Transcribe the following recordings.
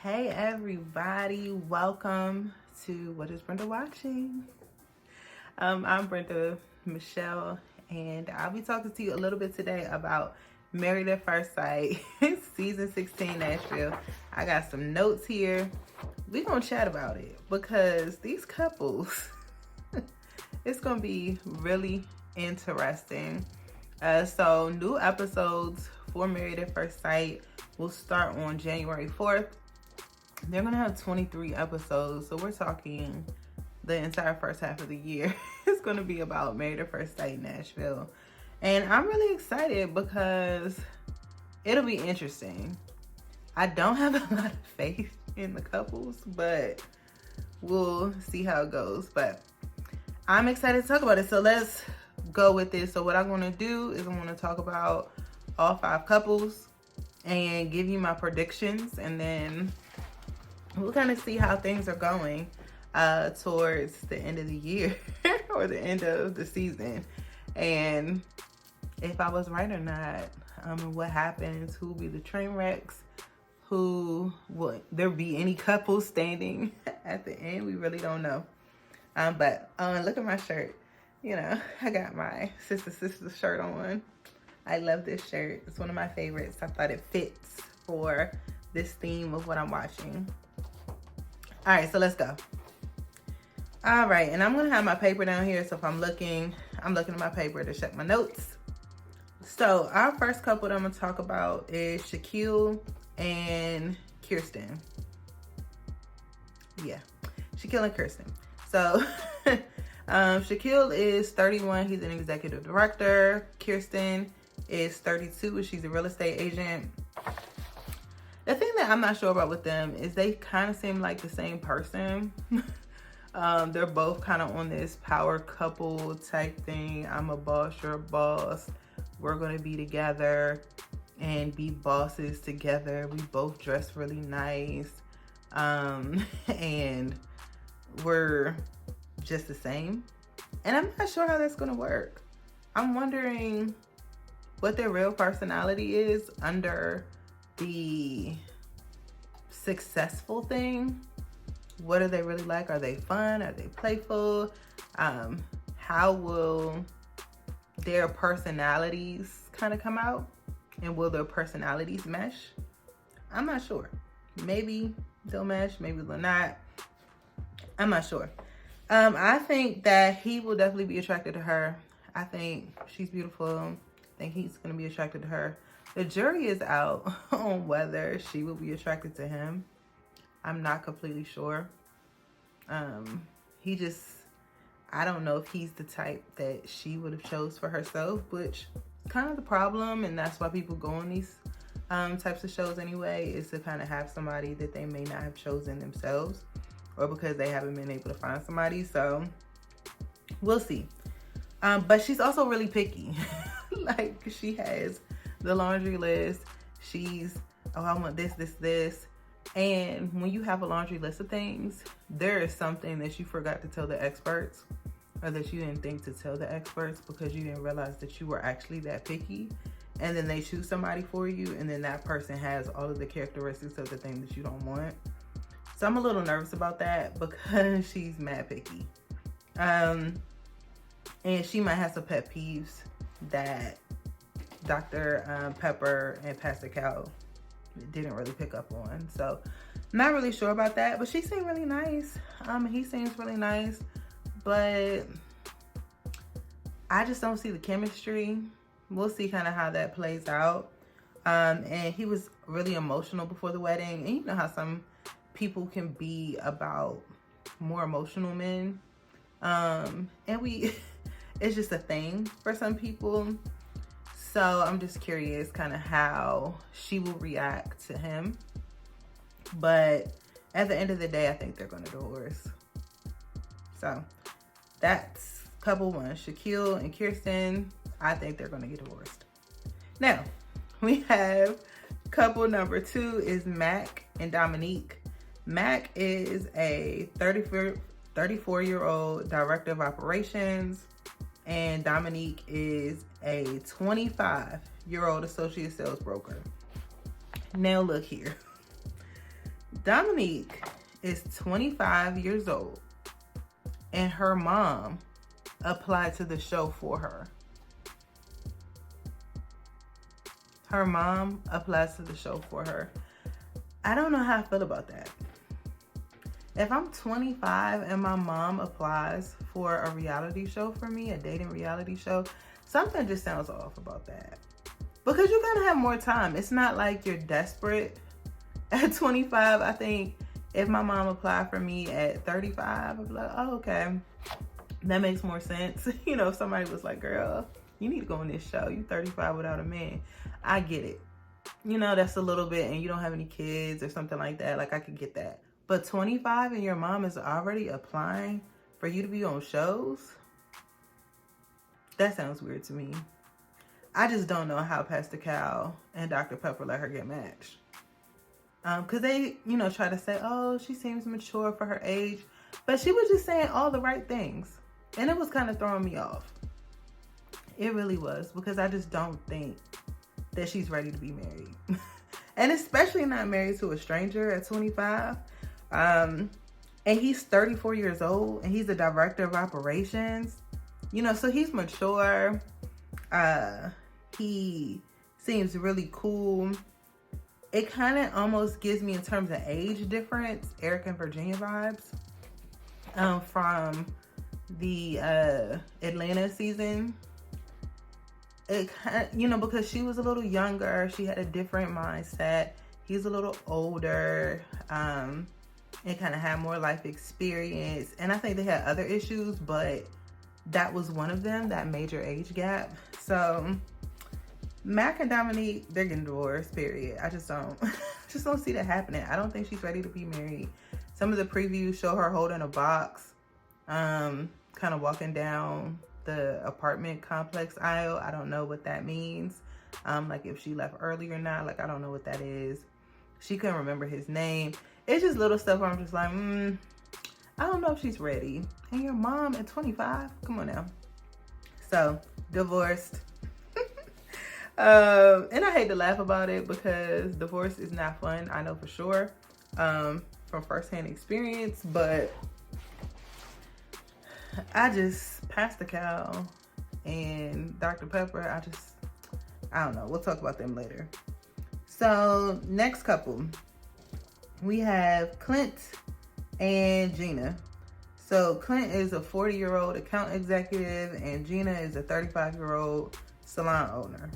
Hey everybody, welcome to What is Brenda Watching? I'm Brenda Michelle, and I'll be talking to you a little bit today about Married at First Sight, season 16, Nashville. I got some notes here. We're gonna chat about it because these couples, it's gonna be really interesting. So new episodes for Married at First Sight will start on January 4th. They're gonna have 23 episodes, so we're talking the entire first half of the year. It's gonna be about Married at First Sight Nashville. And I'm really excited because it'll be interesting. I don't have a lot of faith in the couples, but we'll see how it goes. But I'm excited to talk about it, so let's go with this. So what I'm gonna do is I'm gonna talk about all 5 couples and give you my predictions, and then we'll kind of see how things are going towards the end of the year or the end of the season, and if I was right or not, and what happens, who will be the train wrecks, who will there be any couples standing at the end. We really don't know. But look at my shirt. You know, I got my sister shirt on. I love this shirt. It's one of my favorites. I thought it fits for this theme of what I'm watching. All right, so let's go. All right, and I'm gonna have my paper down here. So if I'm looking at my paper to check my notes. So our first couple that I'm gonna talk about is Shaquille and Kirsten. Yeah, Shaquille and Kirsten. So Shaquille is 31. He's an executive director. Kirsten is 32. She's a real estate agent. The thing that I'm not sure about with them is they kind of seem like the same person. They're both kind of on this power couple type thing. I'm a boss, you're a boss. We're going to be together and be bosses together. We both dress really nice. And we're just the same. And I'm not sure how that's going to work. I'm wondering what their real personality is under the successful thing. What are they really like? Are they fun? Are they playful? How will their personalities kind of come out? And will their personalities mesh? I'm not sure. Maybe they'll mesh, maybe they'll not. I'm not sure. I think that he will definitely be attracted to her. I think she's beautiful. I think he's going to be attracted to her. The jury is out on whether she will be attracted to him. I'm not completely sure. I don't know if he's the type that she would have chose for herself, which is kind of the problem, and that's why people go on these types of shows anyway, is to kind of have somebody that they may not have chosen themselves, or because they haven't been able to find somebody. So we'll see. But she's also really picky. Like, she has the laundry list. She's, oh, I want this, this, this. And when you have a laundry list of things, there is something that you forgot to tell the experts, or that you didn't think to tell the experts because you didn't realize that you were actually that picky. And then they choose somebody for you, and then that person has all of the characteristics of the thing that you don't want. So I'm a little nervous about that because she's mad picky. And she might have some pet peeves that Dr. Pepper and Pastor Cal didn't really pick up on. So not really sure about that, but she seemed really nice. He seems really nice, but I just don't see the chemistry. We'll see kind of how that plays out. And he was really emotional before the wedding. And you know how some people can be about more emotional men. And it's just a thing for some people. So I'm just curious kind of how she will react to him. But at the end of the day, I think they're going to divorce. So that's couple one, Shaquille and Kirsten. I think they're going to get divorced. Now, we have couple number 2 is Mac and Dominique. Mac is a 34-year-old director of operations, and Dominique is a 25-year-old associate sales broker. Now look here. Dominique is 25 years old, and her mom applied to the show for her. Her mom applies to the show for her. I don't know how I feel about that. If I'm 25 and my mom applies for a reality show for me, a dating reality show, something just sounds off about that. Because you're gonna have more time. It's not like you're desperate at 25. I think if my mom applied for me at 35, I'd be like, oh, okay, that makes more sense. You know, if somebody was like, girl, you need to go on this show. You're 35 without a man. I get it. You know, that's a little bit, and you don't have any kids or something like that. Like, I could get that. But 25 and your mom is already applying for you to be on shows? That sounds weird to me. I just don't know how Pastor Cal and Dr. Pepper let her get matched. Because they, you know, try to say, oh, she seems mature for her age. But she was just saying all the right things. And it was kind of throwing me off. It really was. Because I just don't think that she's ready to be married. And especially not married to a stranger at 25. And he's 34 years old. And he's a director of operations. You know, so he's mature. He seems really cool. It kind of almost gives me, in terms of age difference, Eric and Virginia vibes from the Atlanta season. It kind of, you know, because she was a little younger, she had a different mindset. He's a little older, and kind of had more life experience. And I think they had other issues, but that was one of them, that major age gap. So Mac and Dominique, they're getting divorced, period. I just don't see that happening. I don't think she's ready to be married. Some of the previews show her holding a box, kind of walking down the apartment complex aisle. I don't know what that means. Like if she left early or not. Like, I don't know what that is. She couldn't remember his name. It's just little stuff where I'm just like, I don't know if she's ready. And your mom at 25? Come on now. So, divorced. And I hate to laugh about it because divorce is not fun. I know for sure, from firsthand experience, but Pastor Cal and Dr. Pepper, I don't know. We'll talk about them later. So next couple, we have Clint and Gina. So Clint is a 40-year-old account executive and Gina is a 35-year-old salon owner.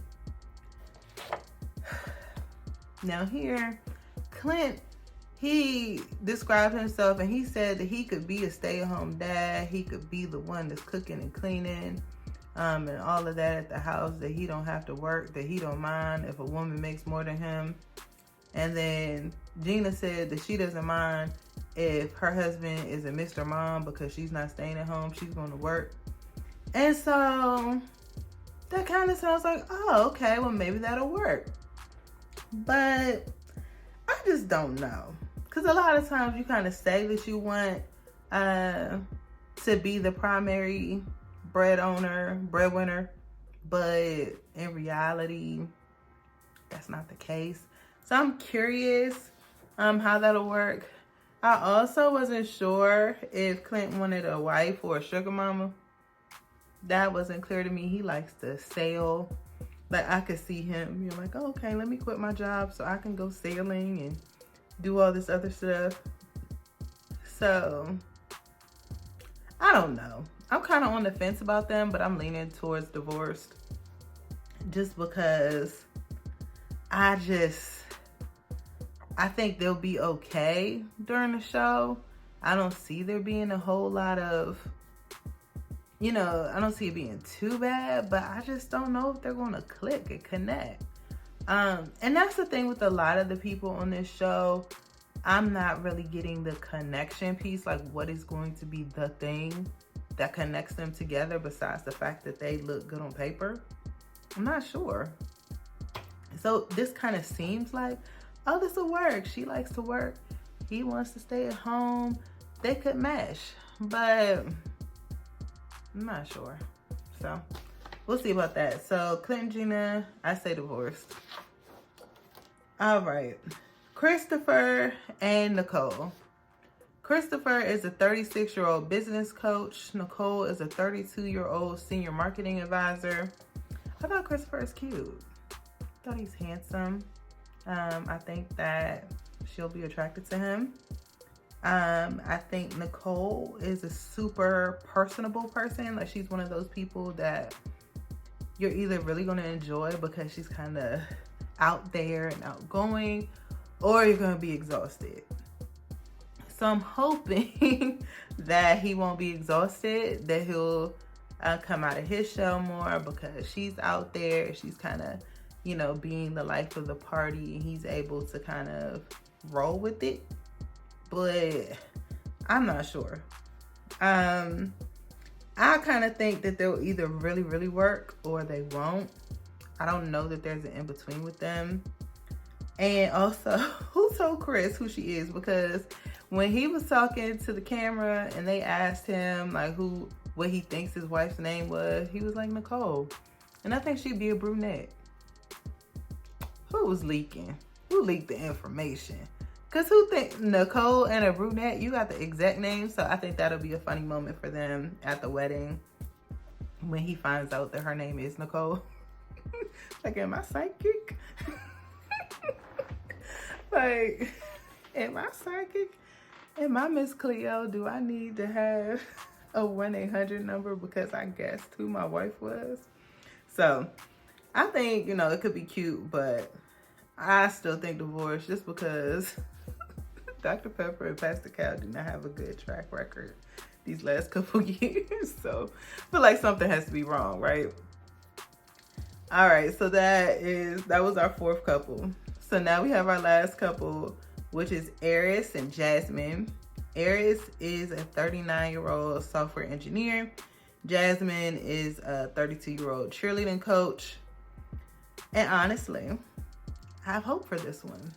Now here, Clint, he described himself and he said that he could be a stay-at-home dad. He could be the one that's cooking and cleaning and all of that at the house, that he don't have to work, that he don't mind if a woman makes more than him. And then Gina said that she doesn't mind if her husband is a Mr. Mom because she's not staying at home, she's going to work. And so that kind of sounds like, oh, okay, well, maybe that'll work. But I just don't know. Because a lot of times you kind of say that you want to be the primary breadwinner, but in reality, that's not the case. So I'm curious how that'll work. I also wasn't sure if Clint wanted a wife or a sugar mama. That wasn't clear to me. He likes to sail. Like, I could see him, you know, like, oh, okay, let me quit my job so I can go sailing and do all this other stuff. So, I don't know. I'm kind of on the fence about them, but I'm leaning towards divorced. Just because I think they'll be okay during the show. I don't see there being a whole lot of, you know, I don't see it being too bad, but I just don't know if they're going to click and connect. And that's the thing with a lot of the people on this show. I'm not really getting the connection piece, like what is going to be the thing that connects them together besides the fact that they look good on paper. I'm not sure. So this kind of seems like, oh, this will work. She likes to work. He wants to stay at home. They could mesh, but I'm not sure. So we'll see about that. So Clint and Gina, I say divorced. All right, Christopher and Nicole. Christopher is a 36-year-old business coach. Nicole is a 32-year-old senior marketing advisor. I thought Christopher is cute. I thought he's handsome. I think that she'll be attracted to him. I think Nicole is a super personable person. Like, she's one of those people that you're either really going to enjoy because she's kind of out there and outgoing, or you're going to be exhausted. So I'm hoping that he won't be exhausted, that he'll come out of his shell more because she's out there. She's kind of, you know, being the life of the party, and he's able to kind of roll with it. But I'm not sure. I kind of think that they'll either really, really work or they won't. I don't know that there's an in-between with them. And also, who told Chris who she is? Because when he was talking to the camera and they asked him like what he thinks his wife's name was, he was like Nicole. And I think she'd be a brunette. Who was leaking? Who leaked the information? Because who think Nicole and a brunette, you got the exact name. So I think that'll be a funny moment for them at the wedding when he finds out that her name is Nicole. Like, am I psychic? Like, am I psychic? Am I Miss Cleo? Do I need to have a 1-800 number because I guessed who my wife was? So I think, you know, it could be cute, but I still think divorce, just because Dr. Pepper and Pastor Cal do not have a good track record these last couple years. So I feel like something has to be wrong, right? All right, so that was our fourth couple. So now we have our last couple, which is Aerys and Jasmine. Aerys is a 39-year-old software engineer. Jasmine is a 32-year-old cheerleading coach. And honestly, I have hope for this one.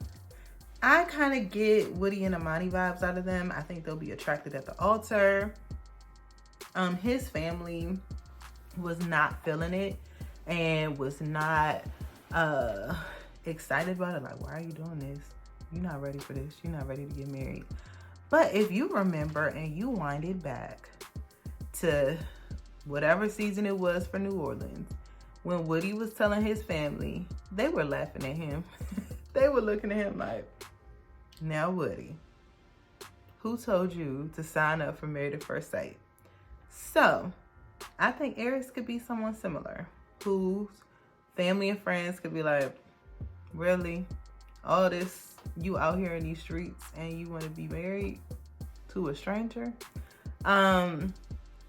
I kind of get Woody and Amani vibes out of them. I think they'll be attracted at the altar. His family was not feeling it and was not excited about it. Like, why are you doing this? You're not ready for this. You're not ready to get married. But if you remember and you wind it back to whatever season it was for New Orleans, when Woody was telling his family, they were laughing at him. They were looking at him like, now Woody, who told you to sign up for Married at First Sight? So I think Aerys could be someone similar, whose family and friends could be like, really? All this, you out here in these streets and you want to be married to a stranger? And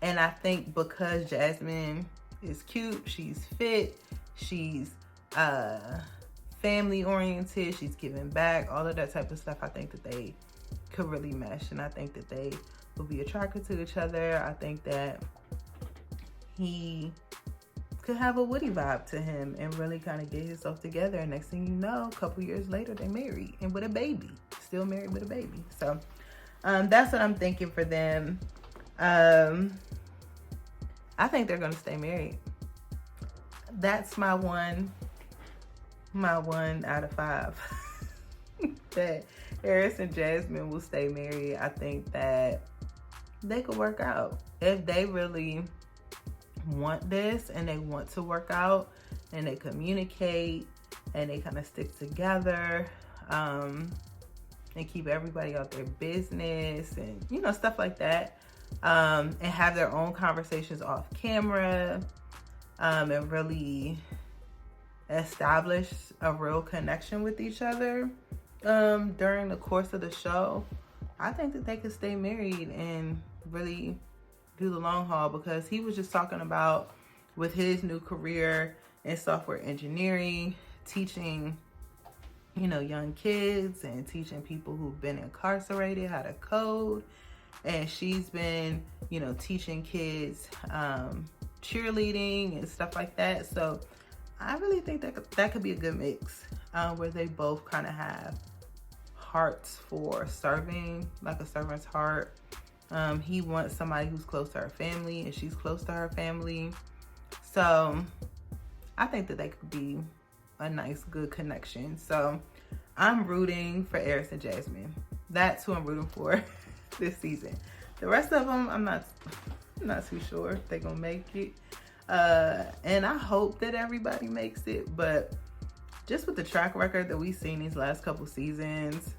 I think because Jasmine is cute, she's fit, she's family oriented, she's giving back, all of that type of stuff, I think that they could really mesh, and I think that they will be attracted to each other. I think that he could have a Woody vibe to him and really kind of get himself together, and next thing you know, a couple years later, they married and with a baby, still married with a baby. So that's what I'm thinking for them. I think they're gonna stay married. That's my one out of 5 that Aerys and Jasmine will stay married. I think that they could work out if they really want this and they want to work out and they communicate and they kind of stick together and keep everybody out their business and, you know, stuff like that, and have their own conversations off camera, and really establish a real connection with each other during the course of the show. I think that they could stay married and really do the long haul, because he was just talking about with his new career in software engineering, teaching, you know, young kids and teaching people who've been incarcerated how to code. And she's been, you know, teaching kids cheerleading and stuff like that. So I really think that could be a good mix, where they both kind of have hearts for serving, like a servant's heart. He wants somebody who's close to her family, and she's close to her family. So I think that they could be a nice, good connection. So I'm rooting for Aerys and Jasmine. That's who I'm rooting for this season. The rest of them, I'm not too sure if they're gonna make it. And I hope that everybody makes it, but just with the track record that we've seen these last couple seasons,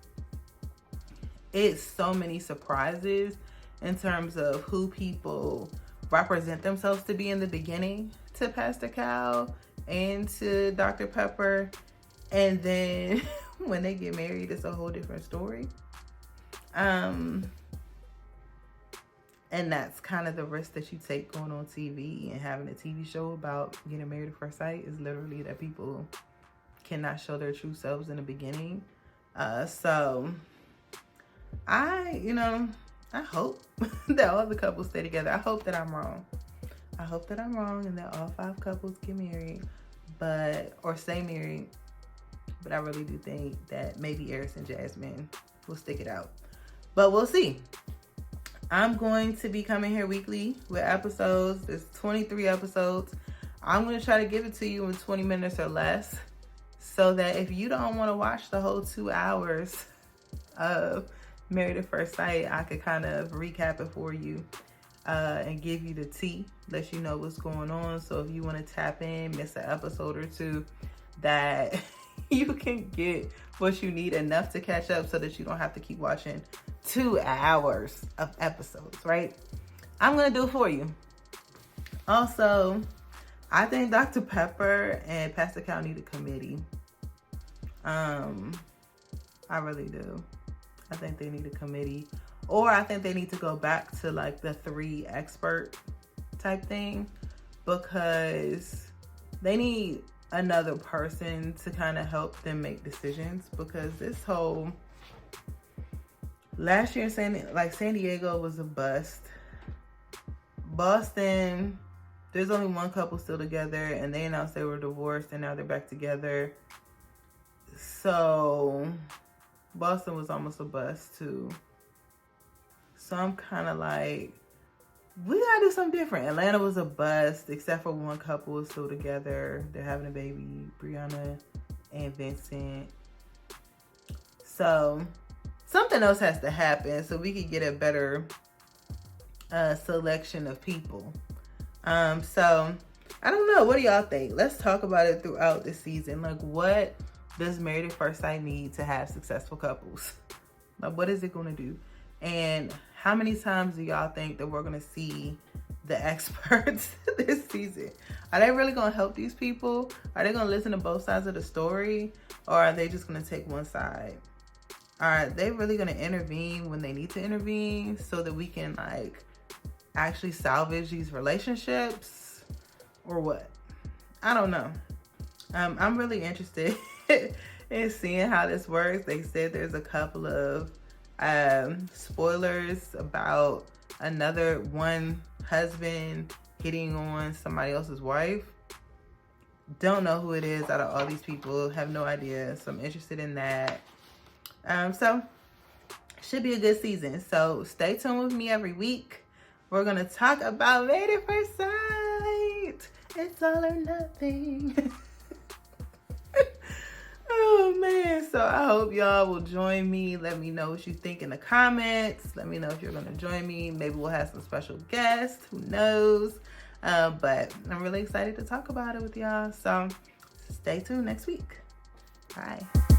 it's so many surprises in terms of who people represent themselves to be in the beginning to Pastor Cal and to Dr. Pepper. And then when they get married, it's a whole different story. And that's kind of the risk that you take going on TV and having a TV show about getting married at first sight, is literally that people cannot show their true selves in the beginning. So I hope that all the couples stay together. I hope that I'm wrong. I hope that I'm wrong and that all 5 couples get married, or stay married. But I really do think that maybe Aerys and Jasmine will stick it out. But we'll see. I'm going to be coming here weekly with episodes. There's 23 episodes. I'm going to try to give it to you in 20 minutes or less, so that if you don't want to watch the whole 2 hours of Married at First Sight, I could kind of recap it for you and give you the tea, let you know what's going on. So if you want to tap in, miss an episode or two, that you can get what you need enough to catch up, so that you don't have to keep watching 2 hours of episodes, right? I'm going to do it for you. Also, I think Dr. Pepper and Pastor Cal need a committee. I really do. I think they need a committee, or I think they need to go back to like the 3 expert type thing, because they need another person to kind of help them make decisions. Because this whole last year, San Diego was a bust. Boston, there's only 1 couple still together, and they announced they were divorced, and now they're back together. So Boston was almost a bust too. So I'm kind of like, we gotta do something different. Atlanta was a bust, except for 1 couple is still together. They're having a baby, Brianna and Vincent. So something else has to happen so we could get a better selection of people. So I don't know. What do y'all think? Let's talk about it throughout the season. Like, what does Married at First Sight need to have successful couples? Like, what is it going to do? And how many times do y'all think that we're going to see the experts this season? Are they really going to help these people? Are they going to listen to both sides of the story? Or are they just going to take one side? Are they really going to intervene when they need to intervene, so that we can like actually salvage these relationships, or what? I don't know. I'm really interested in seeing how this works. They said there's a couple of spoilers about one husband hitting on somebody else's wife. Don't know who it is out of all these people. Have no idea. So I'm interested in that. So should be a good season. So stay tuned with me every week. We're gonna talk about Married at First Sight. It's all or nothing. Oh man, so I hope y'all will join me. Let me know what you think in the comments. Let me know if you're gonna join me. Maybe we'll have some special guests, who knows? But I'm really excited to talk about it with y'all. So stay tuned next week. Bye.